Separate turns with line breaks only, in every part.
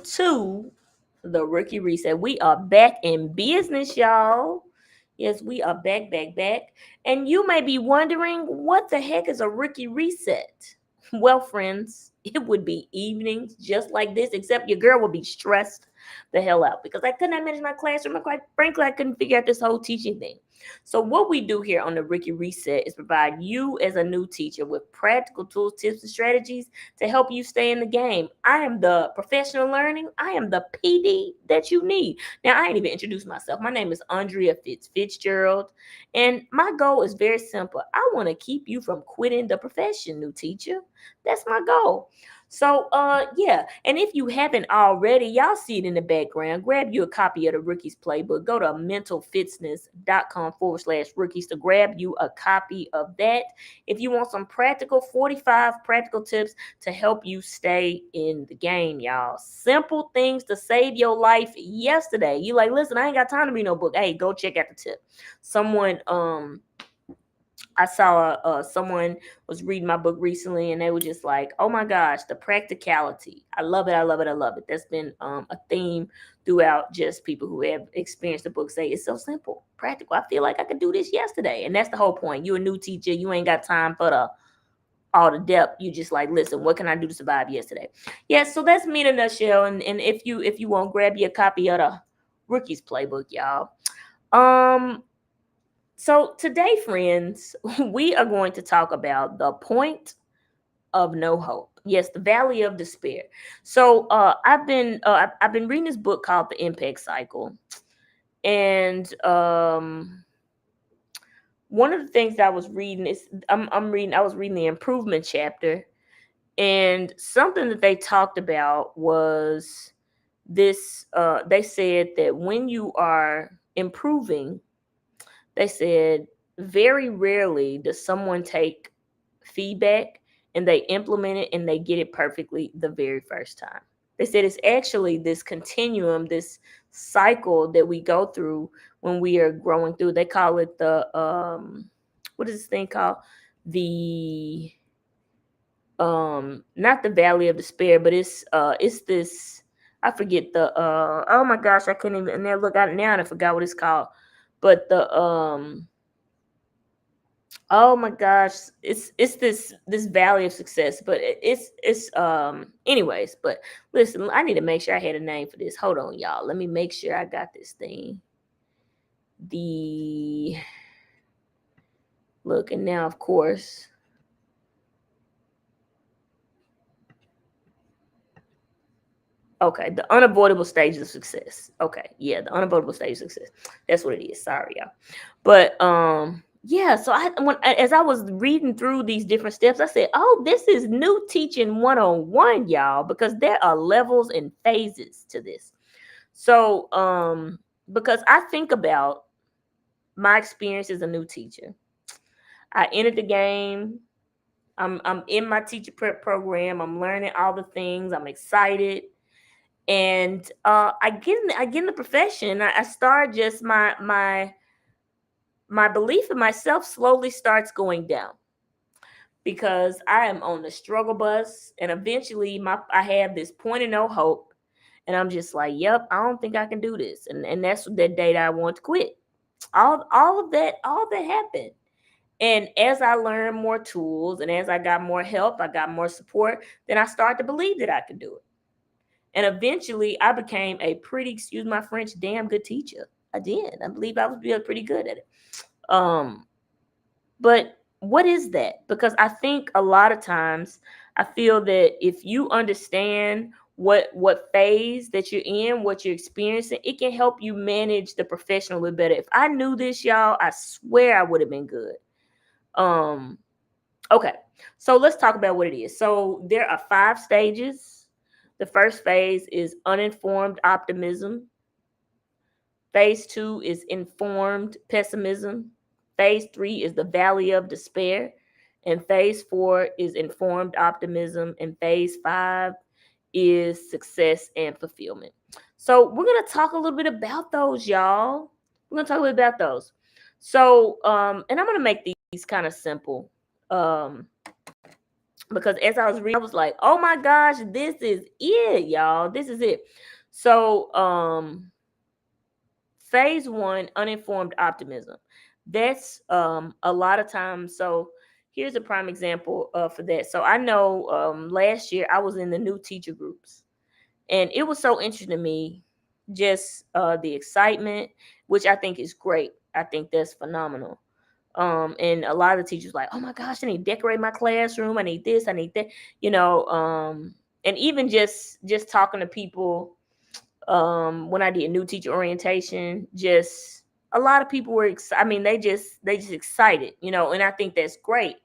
to the Rookie Reset. We are back in business, y'all. Yes, we are back. And you may be wondering, what the heck is a Rookie Reset? Well, friends, it would be evenings just like this, except your girl would be stressed the hell out because I could not manage my classroom. And quite frankly, I couldn't figure out this whole teaching thing. So, what we do here on the Rookie Reset is provide you as a new teacher with practical tools, tips, and strategies to help you stay in the game. I am the professional learning. I am the PD that you need. Now, I ain't even introduced myself. My name is Andrea Fitzgerald, and my goal is very simple. I want to keep you from quitting the profession, new teacher. That's my goal. So, yeah. And if you haven't already, y'all see it in the background. Grab you a copy of the Rookies Playbook. Go to mentalfitness.com/rookies to grab you a copy of that. If you want some 45 practical tips to help you stay in the game, y'all. Simple things to save your life yesterday. You like, listen, I ain't got time to read no book. Hey, go check out the tip. I saw someone was reading my book recently, and they were just like, "Oh my gosh, the practicality! I love it! I love it! I love it!" That's been a theme throughout. Just people who have experienced the book say it's so simple, practical. I feel like I could do this yesterday, and that's the whole point. You're a new teacher. You ain't got time for all the depth. You just like, listen, what can I do to survive yesterday? Yeah, so that's me in a nutshell. And if you want, grab you a copy of the Rookies Playbook, y'all. Um, so today, friends, we are going to talk about the point of no hope. Yes, the valley of despair. So I've been reading this book called The Impact Cycle, and one of the things that I was reading is I was reading the improvement chapter, and something that they talked about was this. They said that when you are improving, they said very rarely does someone take feedback and they implement it and they get it perfectly the very first time. They said it's actually this continuum, this cycle that we go through when we are growing through. They call it the what is this thing called? The not the valley of despair, but it's this, I forget the oh my gosh, I couldn't even now look at it now and I forgot what it's called. But the oh my gosh, it's this valley of success, but it's anyways, but listen, I need to make sure I had a name for this. Hold on, y'all. Let me make sure I got this thing. The look, and now of course. Okay, the unavoidable stages of success. Okay, yeah, the unavoidable stage of success. That's what it is. Sorry, y'all. But yeah, so as I was reading through these different steps, I said, "Oh, this is new teaching 101, y'all, because there are levels and phases to this." So, because I think about my experience as a new teacher. I entered the game. I'm in my teacher prep program. I'm learning all the things. I'm excited, and I get in the profession. I start just my belief in myself slowly starts going down because I am on the struggle bus, and eventually I have this point of no hope, and I'm just like, yep, I don't think I can do this, and that's that day that I want to quit. All that happened. And as I learned more tools and as I got more help, I got more support, then I started to believe that I could do it. And eventually I became a pretty, excuse my French, damn good teacher. I did. I believe I was pretty good at it. Um, but what is that? Because I think a lot of times I feel that if you understand what phase that you're in, what you're experiencing, it can help you manage the professional a little better. If I knew this, y'all, I swear I would have been good. Um, okay. So let's talk about what it is. So there are 5 stages. The first phase is uninformed optimism. Phase 2 is informed pessimism. Phase 3 is the valley of despair. And phase 4 is informed optimism. And phase 5 is success and fulfillment. So we're going to talk a little bit about those, y'all. We're going to talk a little bit about those. So, and I'm going to make these kind of simple. Um, because as I was reading, I was like, oh my gosh, this is it, y'all. This is it. So, phase one, uninformed optimism. That's a lot of times. So here's a prime example for that. So I know last year I was in the new teacher groups, and it was so interesting to me, just the excitement, which I think is great. I think that's phenomenal. And a lot of the teachers like, oh my gosh, I need to decorate my classroom. I need this, I need that, you know. And even just talking to people, when I did new teacher orientation, just a lot of people were I mean, they just excited, you know, and I think that's great.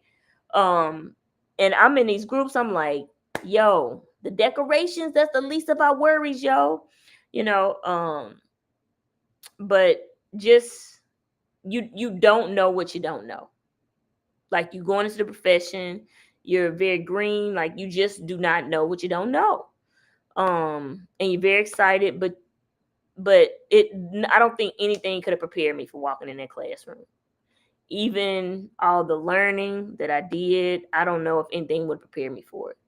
Um, and I'm in these groups, I'm like, yo, the decorations, that's the least of our worries, yo. You know, but just you don't know what you don't know. Like, you going into the profession, you're very green, like you just do not know what you don't know. And you're very excited, but it I don't think anything could have prepared me for walking in that classroom. Even all the learning that I did, I don't know if anything would prepare me for it.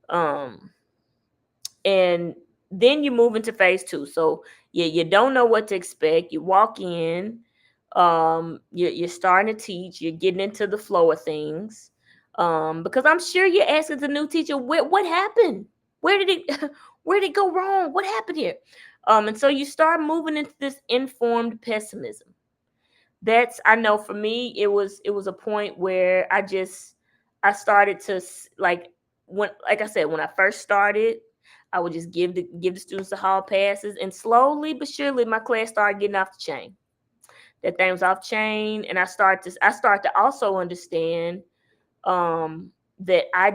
Um, and then you move into phase two. So yeah, you don't know what to expect. You walk in, you're starting to teach. You're getting into the flow of things, because I'm sure you're asking the new teacher, what happened? Where did it where did it go wrong? What happened here? And so you start moving into this informed pessimism. That's, I know for me, it was a point where I started to like, when, like I said, when I first started, I would just give the students the hall passes, and slowly but surely my class started getting off the chain. That thing was off chain, and I start to also understand um that I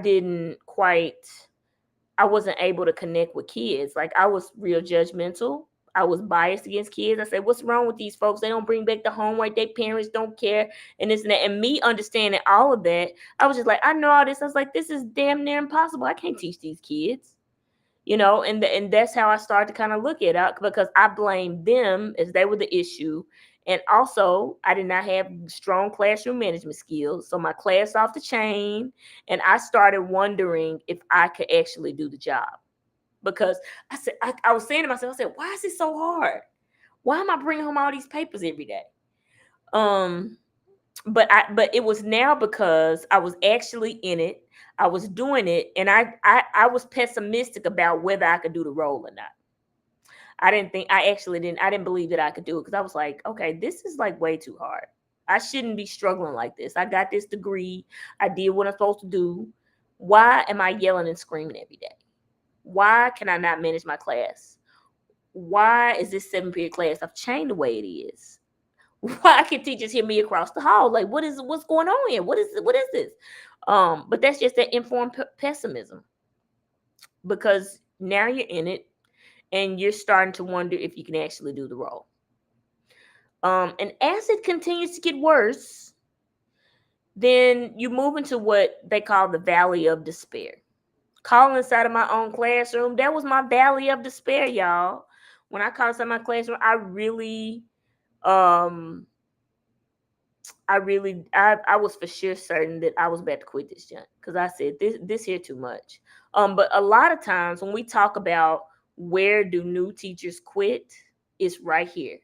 wasn't able to connect with kids. Like, I was real judgmental. I was biased against kids. I said, what's wrong with these folks? They don't bring back the homework. Their parents don't care. And this and that. And me understanding all of that, I was just like, I know all this. I was like, this is damn near impossible. I can't teach these kids. You know, and that's how I started to kind of look at it, because I blamed them as they were the issue. And also, I did not have strong classroom management skills. So my class off the chain. And I started wondering if I could actually do the job. Because I was saying to myself, I said, why is it so hard? Why am I bringing home all these papers every day? Um, but it was now because I was actually in it. I was doing it, and I was pessimistic about whether I could do the role or not. I didn't believe that I could do it, because I was like, okay, this is like way too hard. I shouldn't be struggling like this. I got this degree. I did what I'm supposed to do. Why am I yelling and screaming every day? Why can I not manage my class? Why is this 7 period class? I've changed the way it is. Why can teachers hear me across the hall? Like, what's going on here? What is this? But that's just that informed pessimism, because now you're in it, and you're starting to wonder if you can actually do the role. And as it continues to get worse, then you move into what they call the valley of despair. Calling inside of my own classroom, that was my valley of despair, y'all. When I called inside my classroom, um I was for sure certain that I was about to quit this junk, because I said this here too much. But a lot of times when we talk about where do new teachers quit, it's right here,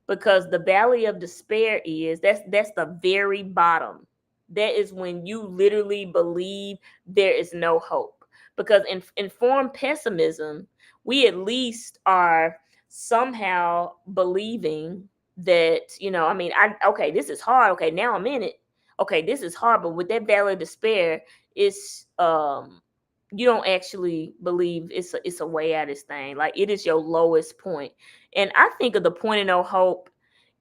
because the valley of despair is that's the very bottom. That is when you literally believe there is no hope, because in informed pessimism, we at least are somehow believing that, I mean, I okay, this is hard, okay, now I'm in it, okay, this is hard. But with that valley of despair, it's you don't actually believe it's a way out of this thing. Like, it is your lowest point. And I think of the point of no hope,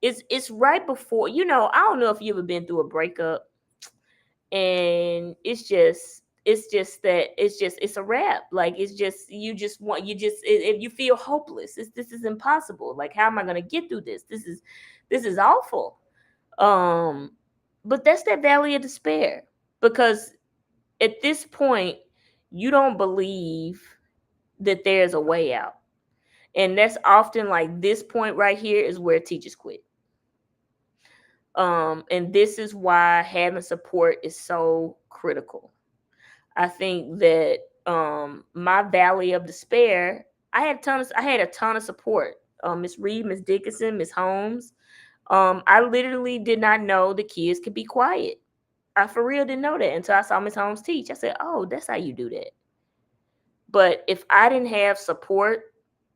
it's right before, I don't know if you ever been through a breakup, and it's a wrap. Like, it's just, if you feel hopeless, this is impossible. Like, how am I going to get through this? This is awful. um but that's that valley of despair, because at this point you don't believe that there's a way out. And that's often, like, this point right here is where teachers quit. And this is why having support is so critical. I think that my valley of despair, I had a ton of support. Miss Reed, Miss Dickinson, Miss Holmes. I literally did not know the kids could be quiet. I for real didn't know that until I saw Miss Holmes teach. I said, "Oh, that's how you do that." But if I didn't have support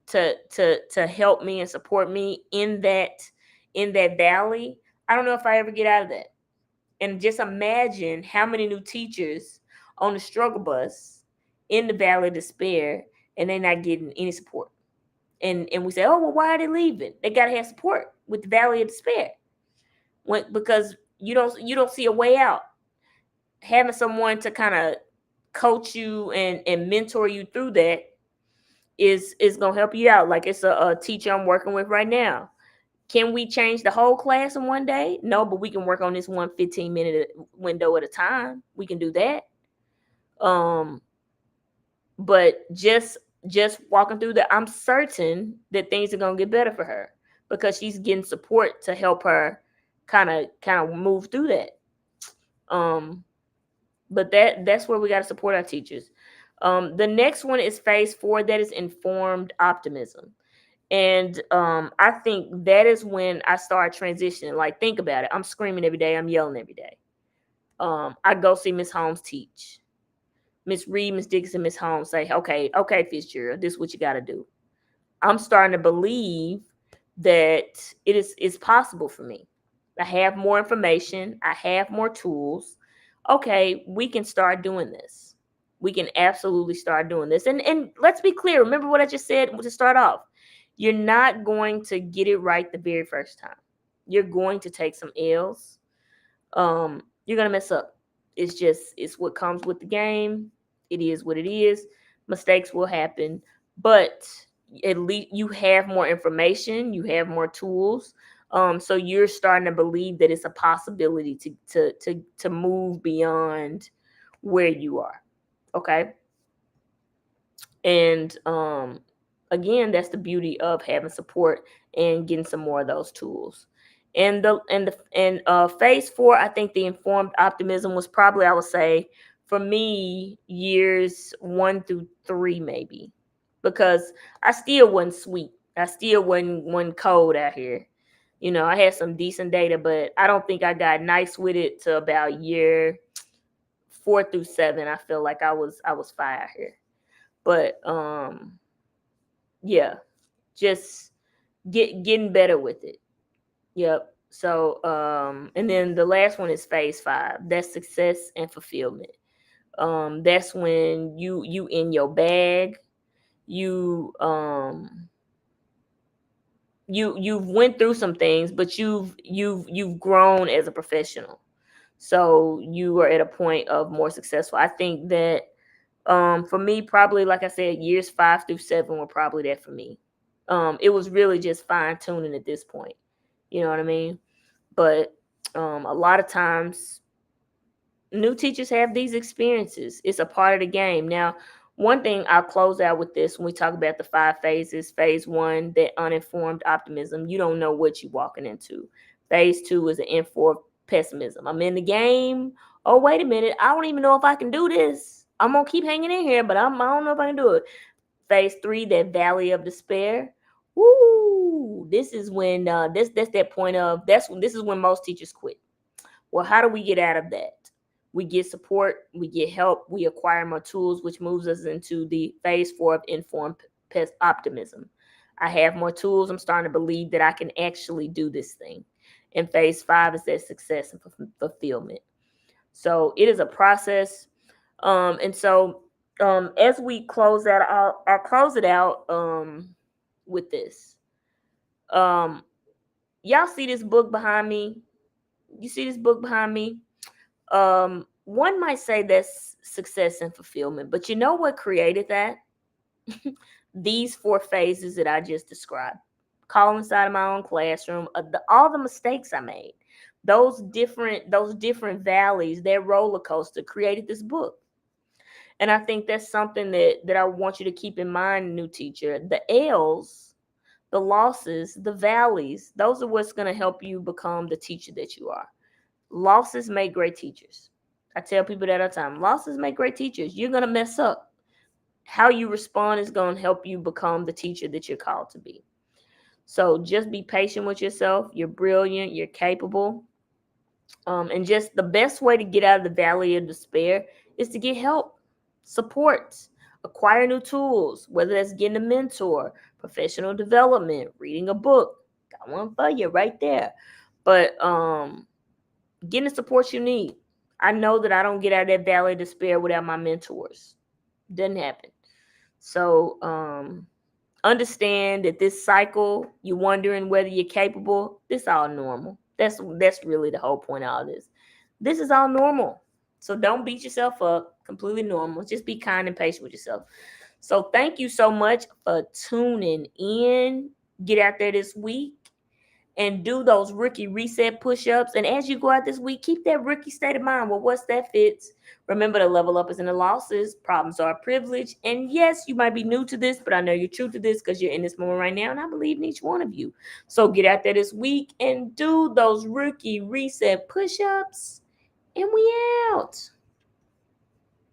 to help me and support me in that valley, I don't know if I ever get out of that. And just imagine how many new teachers on the struggle bus in the valley of despair, and they're not getting any support. And we say, oh well, why are they leaving? They gotta have support with the valley of despair. Because you don't see a way out. Having someone to kind of coach you and mentor you through that is gonna help you out. Like it's a teacher I'm working with right now. Can we change the whole class in one day? No, but we can work on this one 15-minute window at a time. We can do that. Um, but just walking through that, I'm certain that things are gonna get better for her because she's getting support to help her kind of move through that. Um, but that's where we got to support our teachers. The next one is phase 4, that is informed optimism. And I think that is when I start transitioning. Like, think about it. I'm screaming every day. I'm yelling every day. I go see Miss Holmes teach. Miss Reed, Miss Dixon, Miss Holmes say, okay, Fitzgerald, this is what you got to do. I'm starting to believe that it's possible for me. I have more information. I have more tools. Okay, we can start doing this. We can absolutely start doing this. And let's be clear. Remember what I just said to start off. You're not going to get it right the very first time. You're going to take some L's. You're gonna mess up. It's what comes with the game. It is what it is. Mistakes will happen, but at least you have more information, you have more tools. So you're starting to believe that it's a possibility to move beyond where you are. Okay. And again, that's the beauty of having support and getting some more of those tools. And phase 4, I think the informed optimism was probably, I would say, for me, years 1 through 3 maybe, because I still wasn't sweet. I still wasn't cold out here. I had some decent data, but I don't think I got nice with it to about year 4 through 7. I feel like I was fire here. But yeah, just getting better with it. Yep. So and then the last one is phase 5. That's success and fulfillment. That's when you in your bag. You you've went through some things, but you've grown as a professional. So you are at a point of more successful. I think that for me, probably, like I said, years 5 through 7 were probably that for me. It was really just fine tuning at this point. You know what I mean? But a lot of times, new teachers have these experiences. It's a part of the game. Now, one thing I'll close out with this when we talk about the 5 phases. Phase 1, that uninformed optimism. You don't know what you're walking into. Phase 2 is the informed pessimism. I'm in the game. Oh, wait a minute. I don't even know if I can do this. I'm going to keep hanging in here, but I don't know if I can do it. Phase 3, that valley of despair. Woo! This is when that's that point of this is when most teachers quit. Well, how do we get out of that? We get support, we get help, we acquire more tools, which moves us into the phase 4 of informed optimism. I have more tools. I'm starting to believe that I can actually do this thing. And phase 5 is that success and fulfillment. So it is a process. And so as we close that, I'll close it out with this. Um, y'all see this book behind me? You see this book behind me? One might say that's success and fulfillment, but you know what created that? These 4 phases that I just described. Call inside of my own classroom, all the mistakes I made, those different valleys, that roller coaster created this book. And I think that's something that I want you to keep in mind, new teacher. The L's, the losses, the valleys, those are what's going to help you become the teacher that you are. Losses make great teachers. I tell people that all the time. Losses make great teachers. You're going to mess up. How you respond is going to help you become the teacher that you're called to be. So just be patient with yourself. You're brilliant. You're capable. And just the best way to get out of the valley of despair is to get help, support, acquire new tools, whether that's getting a mentor, professional development, reading a book. Got one for you right there. But getting the support you need. I know that I don't get out of that valley of despair without my mentors. Doesn't happen. So understand that this cycle, you wondering whether you're capable, this all normal. That's really the whole point of all this. This is all normal. So don't beat yourself up. Completely normal. Just be kind and patient with yourself. So thank you so much for tuning in. Get out there this week and do those rookie reset push-ups. And as you go out this week, keep that rookie state of mind. Well, what's that fits? Remember, the level up is in the losses. Problems are a privilege. And yes, you might be new to this, but I know you're true to this because you're in this moment right now, and I believe in each one of you. So get out there this week and do those rookie reset push-ups. And we out.